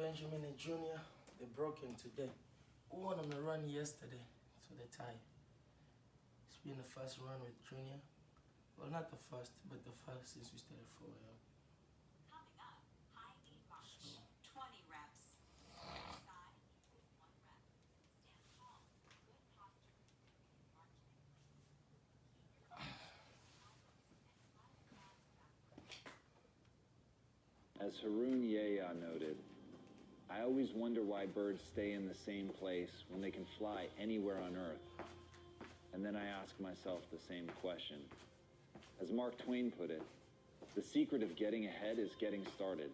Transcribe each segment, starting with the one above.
Benjamin and Junior, they broke in today. We won on the run yesterday, so they tied. It's been the first run with Junior. Well, not the first, but the first since we started 4 a.m. Coming up, high knee march, 20 reps. Side equals 1 rep. Stand tall, good posture. March in place. Keep your As Haroon Yehia noted, I always wonder why birds stay in the same place when they can fly anywhere on Earth. And then I ask myself the same question. As Mark Twain put it, the secret of getting ahead is getting started.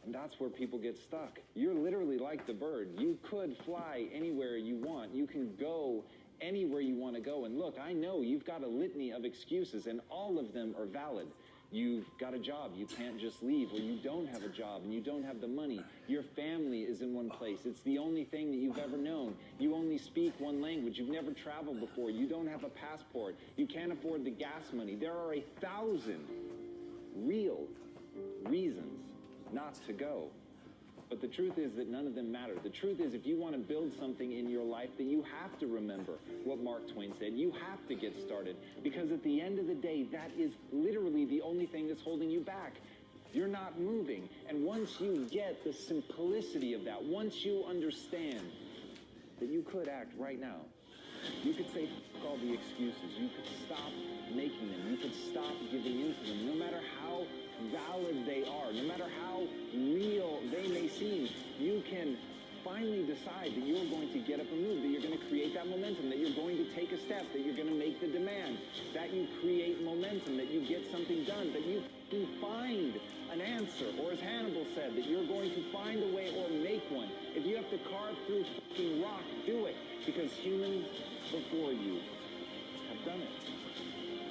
And that's where people get stuck. You're literally like the bird. You could fly anywhere you want. You can go anywhere you want to go. And look, I know you've got a litany of excuses, and all of them are valid. You've got a job, you can't just leave, or you don't have a job and you don't have the money. Your family is in one place. It's the only thing that you've ever known. You only speak one language. You've never traveled before. You don't have a passport. You can't afford the gas money. There are 1,000 real reasons not to go. But the truth is that none of them matter. The truth is, if you want to build something in your life, that you have to remember what Mark Twain said. You have to get started. Because at the end of the day, that is literally the only thing that's holding you back. You're not moving. And once you get the simplicity of that, once you understand that you could act right now, you could say f all the excuses. You could stop making them. You could stop giving in to them. No matter how valid they are, no matter how real they may seem, you can finally decide that you're going to get up and move, that you're going to create that momentum, that you're going to take a step, that you're going to make the demand, that you create momentum, that you get something done, that you find an answer, or as Hannibal said, that you're going to find a way or make one. If you have to carve through fucking rock, do it, because humans before you have done it.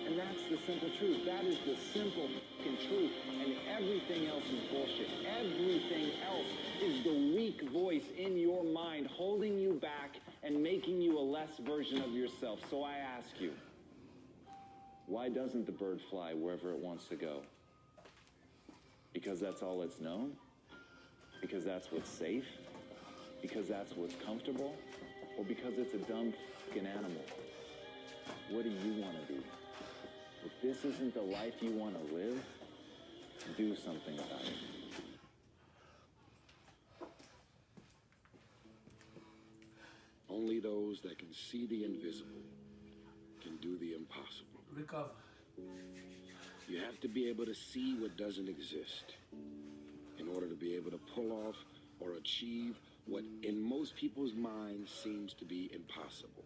And that's the simple truth. That is the simple fucking truth. And everything else is bullshit. Everything else is the weak voice in your mind holding you back and making you a less version of yourself. So I ask you, why doesn't the bird fly wherever it wants to go? Because that's all it's known? Because that's what's safe? Because that's what's comfortable? Or because it's a dumb fucking animal? What do you want to be? If this isn't the life you want to live, do something about it. Only those that can see the invisible can do the impossible. Recover. You have to be able to see what doesn't exist in order to be able to pull off or achieve what in most people's minds seems to be impossible.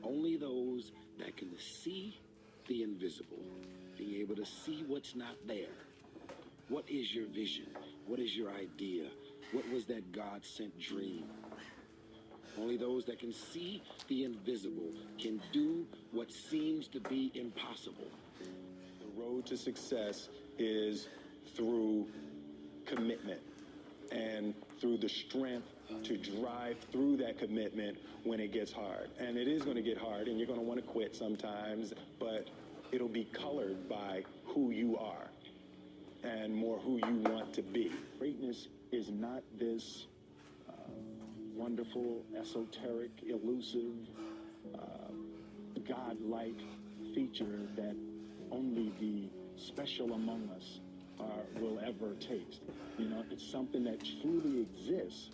Only those that can see the invisible, being able to see what's not there. What is your vision? What is your idea? What was that God-sent dream? Only those that can see the invisible can do what seems to be impossible. The road to success is through commitment and through the strength to drive through that commitment when it gets hard. And it is going to get hard, and you're going to want to quit sometimes, but it'll be colored by who you are and more who you want to be. Greatness is not this wonderful, esoteric, elusive, God-like feature that only the special among us will ever taste. You know, it's something that truly exists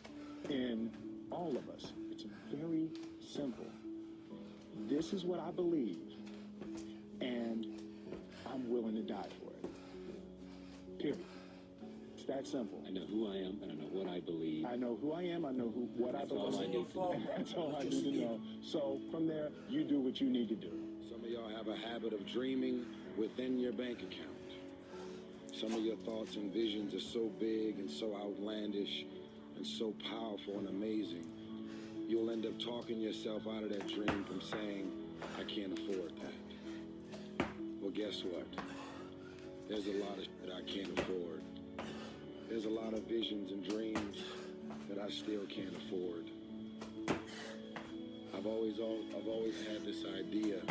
in all of us. It's very simple. This is what I believe, and I'm willing to die for it. Period. It's that simple. I know who I am, and I know what I believe. I know who I am, I know what I believe. All I need to know. That's all I need to know. So from there, you do what you need to do. Some of y'all have a habit of dreaming within your bank account. Some of your thoughts and visions are so big and so outlandish and so powerful and amazing, you'll end up talking yourself out of that dream from saying, I can't afford that. Well, guess what? There's a lot of shit I can't afford. There's a lot of visions and dreams that I still can't afford. I've always had this idea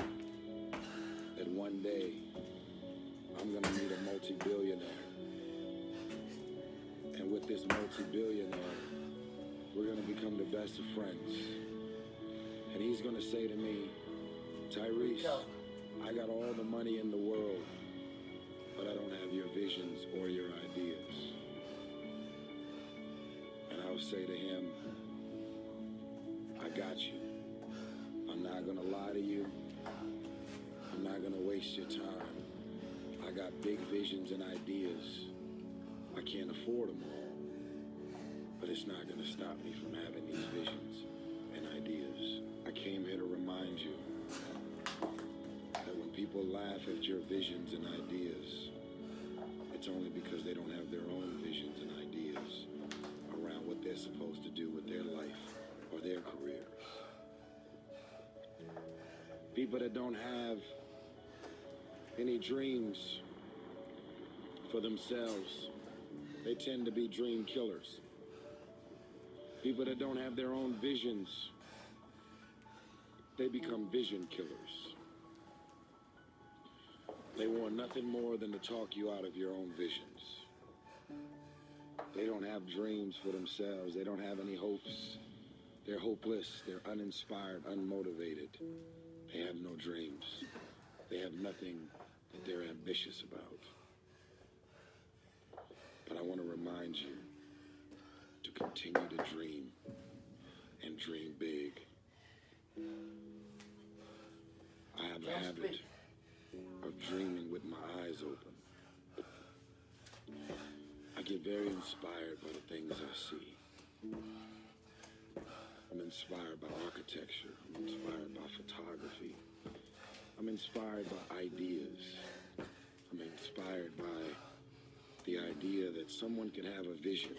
that one day I'm gonna meet a multi-billionaire. And with this multi-billionaire, become the best of friends. And he's gonna say to me, Tyrese, I got all the money in the world, but I don't have your visions or your ideas. And I'll say to him, I got you. I'm not gonna lie to you. I'm not gonna waste your time. I got big visions and ideas. I can't afford them all, but it's not gonna stop me from having these visions and ideas. I came here to remind you that when people laugh at your visions and ideas, it's only because they don't have their own visions and ideas around what they're supposed to do with their life or their careers. People that don't have any dreams for themselves, they tend to be dream killers. People that don't have their own visions, they become vision killers. They want nothing more than to talk you out of your own visions. They don't have dreams for themselves. They don't have any hopes. They're hopeless. They're uninspired, unmotivated. They have no dreams. They have nothing that they're ambitious about. But I want to remind you to continue to dream and dream big. I have a habit of dreaming with my eyes open. I get very inspired by the things I see. I'm inspired by architecture. I'm inspired by photography. I'm inspired by ideas. I'm inspired by the idea that someone can have a vision.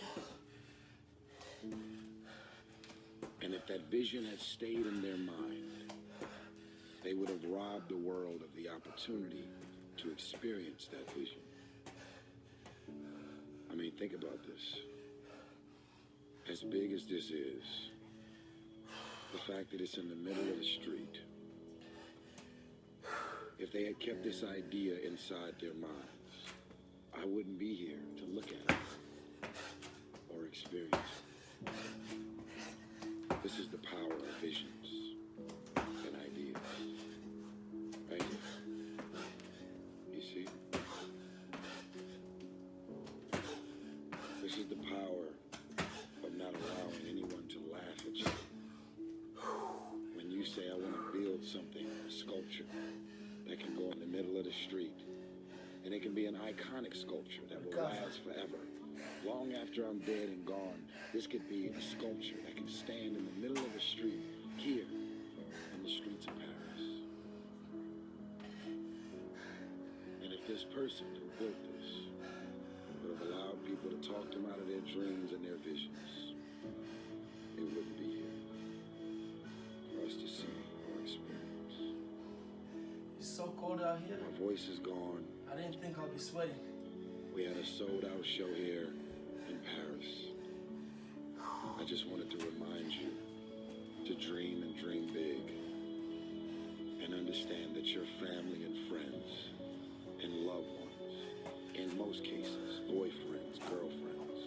And if that vision had stayed in their mind, they would have robbed the world of the opportunity to experience that vision. I mean, think about this. As big as this is, the fact that it's in the middle of the street, if they had kept this idea inside their minds, I wouldn't be here to look at it or experience it. This is the power of visions and ideas. Right here. You see? This is the power of not allowing anyone to laugh at you. When you say, I want to build something, a sculpture, that can go in the middle of the street. And it can be an iconic sculpture that will last forever. Long after I'm dead and gone, this could be a sculpture that can stand in the middle of the street, here, in the streets of Paris. And if this person who built this would have allowed people to talk them out of their dreams and their visions, it wouldn't be here for us to see or experience. It's so cold out here. My voice is gone. I didn't think I'd be sweating. We had a sold-out show here in Paris. I just wanted to remind you to dream and dream big. And understand that your family and friends and loved ones, in most cases, boyfriends, girlfriends,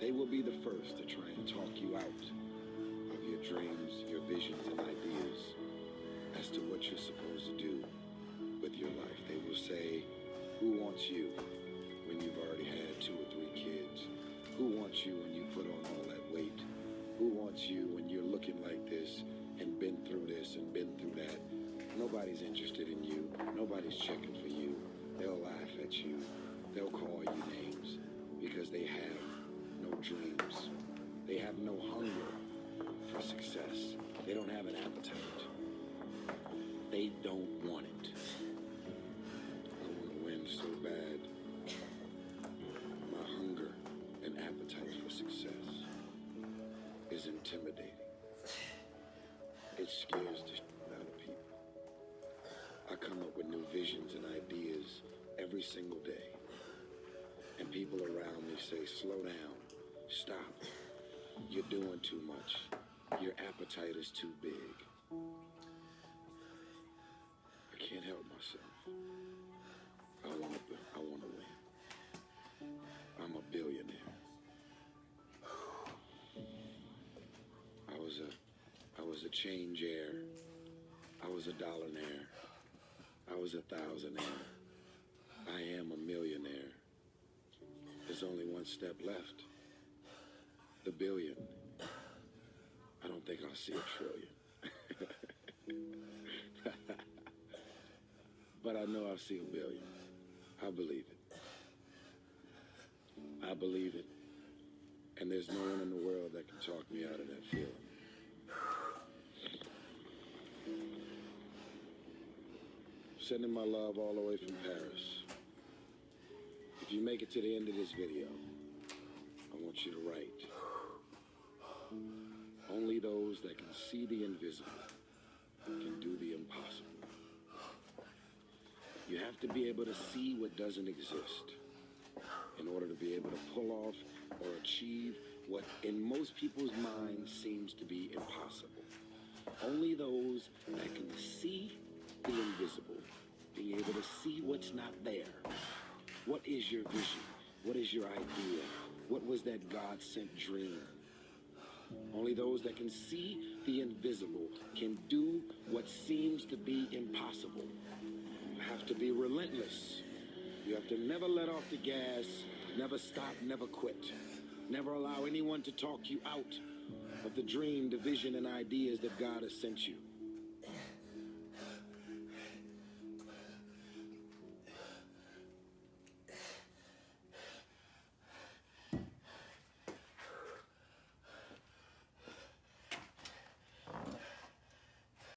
they will be the first to try and talk you out of your dreams, your visions, and ideas as to what you're supposed to do with your life. They will say, who wants you when you've already had 2 or 3 kids? Who wants you when you put on all that weight? Who wants you when you're looking like this and been through this and been through that? Nobody's interested in you. Nobody's checking for you. They'll laugh at you. They'll call you names because they have no dreams. They have no hunger for success. They don't have an appetite. They don't want it. I want to win so bad. My hunger and appetite for success is intimidating. It scares the shit out of people. I come up with new visions and ideas every single day. And people around me say, slow down, stop. You're doing too much. Your appetite is too big. I can't help myself. I want to win. I'm a billionaire. change air. I was a dollarnaire. I was a thousandaire. I am a millionaire. There's only one step left. The billion. I don't think I'll see a trillion. But I know I'll see a billion. I believe it. I believe it. And there's no one in the world that can talk me out of that feeling. Sending my love all the way from Paris. If you make it to the end of this video, I want you to write, only those that can see the invisible can do the impossible. You have to be able to see what doesn't exist in order to be able to pull off or achieve what in most people's minds seems to be impossible. Only those that can see the invisible, being able to see what's not there. What is your vision? What is your idea? What was that God-sent dream? Only those that can see the invisible can do what seems to be impossible. You have to be relentless. You have to never let off the gas, never stop, never quit. Never allow anyone to talk you out of the dream, the vision, and ideas that God has sent you.